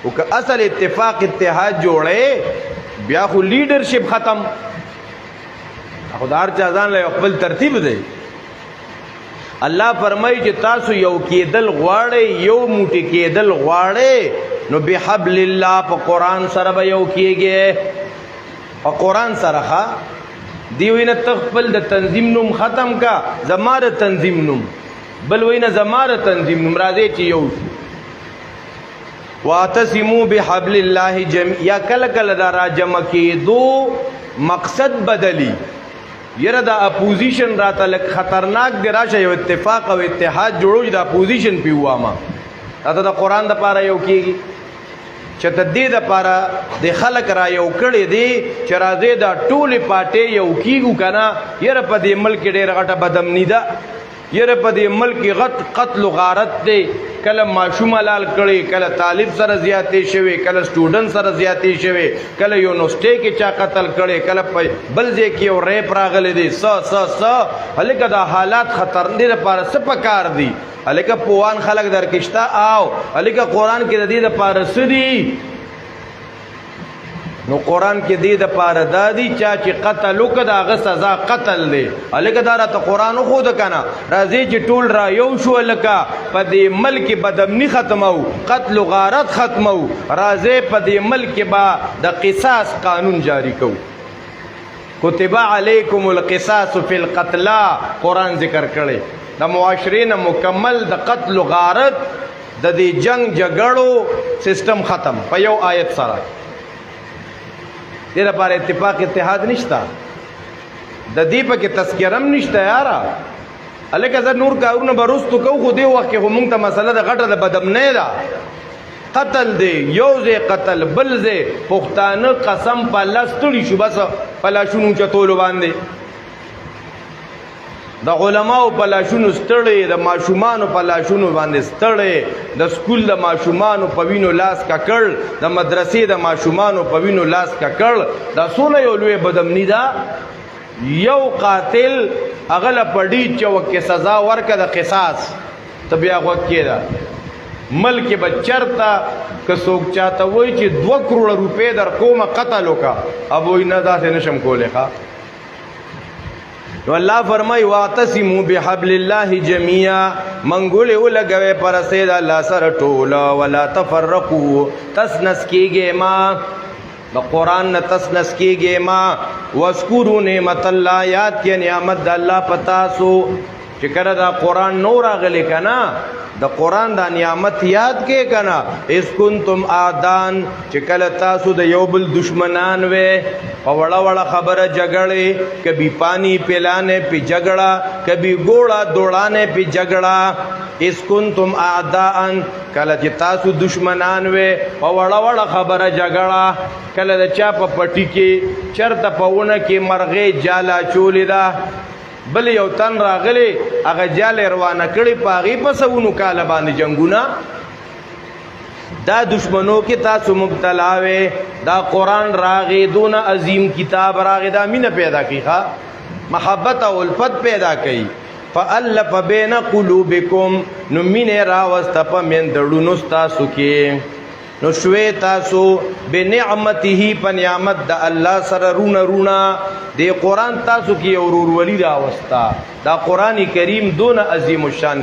او که اصل اتفاق اتحاد جوړه بیا خو لیډرشپ ختم. خدای چا ځان له خپل ترتیب دی. الله فرمایي چې تاسو یو کېدل غواړئ، یو موټی کېدل غواړئ، نو بحبل الله په قرآن سره به یو کېږئ. په قرآن سره ښه دی وینه تخپل د تنظیم نوم ختم کا، زما د تنظیم نوم، بل وینه زما د تنظیم نوم، راځي چې یو شو. واعتصموا بحبل الله جميعا. یا کله کله دا را جمع کېدو مقصد بدلی. یره دا اپوزیشن راته لک خطرناک دی، راشه یو اتفاق او اتحاد جوړو چې دا اپوزیشن پیواما راته د قرآن د پاره یو کېږي، چې د دې د پاره د خلک را یو کړي دي چې راځي دا ټولې پارټۍ یو کېږو که نه. یره په دې ملک کې ډېره غټه بدامني ده، یره په دې ملک کې غټ قتل و غارت دی. کله ماشوم حلال کړي، کله طالب سره زیاتې شوي، کله سټوډنټ سره زیاتې شوي، کله یونیورسټۍ کې چا قتل کړي، کله بل ځای کې یو ریپ راغلی دی. هلکه دا حالات خطرناک لپاره څه پکار دي؟ هلکه پوهان خلک درکشته او هلکه قرآن کې د دې دپاره څه دي؟ نو قرآن کې دې دپاره دا دي چا چې قتل وکړه د هغه سزا قتل دی. هلکه دا راته قرآن وښوده که نه، راځئ چې ټول را یو شو، هلکه په دې ملک بدامني ختمو، قتل و غارت ختمو، راځئ په دې ملک به د قصاص قانون جاری کوو. کتب علیکم القصاص فی القتلا قرآن ذکر کړی. د معاشرې نه مکمل د قتل و غارت د دې جنگ جګړو سسټم ختم په یو آیت سره. دې لپاره اتفاق اتحاد نشته، د دې پکې تذکرم نشته یاره. هلکه زه نور کارونه به رستو کوو، خو دې وخت کې خو مونږ ته مسله د غټه د بدامنۍ ده. قتل دی، یو ځای قتل، بل ځای پښتانه قسم په الله ستړي شو، بس په لاشونو چتولو باندې د علماو په لاشونو ستړی، د ماشومانو په لاشونو باندې ستړی، د سکول د ماشومانو په وینو لاس ککړ، د مدرسې د ماشومانو په وینو لاس ککړ. دا څونه یو لوی بدامني ده. یو قاتل هغه له په ډیج چوک کې سزا ورکړه د قصاص، ته بیا غوږ کېده. ملک به چرته که څوک چاته وایي چې 2 کروڑه روپۍ در کومه قتل وکړه، اب وایي نه داسې نشم کولی. ښه نو الله فرمای واعتصموا بحبل الله جميعا، منګولې ولګوي پر سید الله سره ټوله، ولا تفرقوا تسنس کېږئ ما، د قرآن نه تسنس کېږئ ما. واذکروا نعمت الله، یاد کې نعمت د الله په تاسو چې کله دا قرآن نو راغلی که نه، د قرآن دا نعمت یاد کې که نه. اذ کنتم اعدان، چې کله تاسو د یو بل دشمنان وې، په وړه وړه خبره جګړې، کبھی پانی پلانے پہ جګړه، کبھی ګوړه دوړانے پہ جګړه. اذ کنتم اعداء، کله چې تاسو دشمنان وې، په وړه وړه خبره جګړه. کله د چا په پټي کې چرته په ونه کې مرغۍ جاله چولې ده، بل یو تن راغلی هغه جال روانه کړي، په هغې په سونو کاله باندې جنګونه. دا دشمنو کې تاسو مبتلا وې، دا قرآن راغی، دونه عظیم کتاب راغی، دا مینه پیدا کړي، محبت او الفت پیدا کړي. فالف بین قلوبکم، نو مینه راوسته په میندړونو ستاسو کې، نو شوي تاسو بنعمته، په نعمت د الله سره رونه رونه. د قرآن تاسو کې یو ورورولي راوسته. دا قرآن کریم دونه عظیم الشان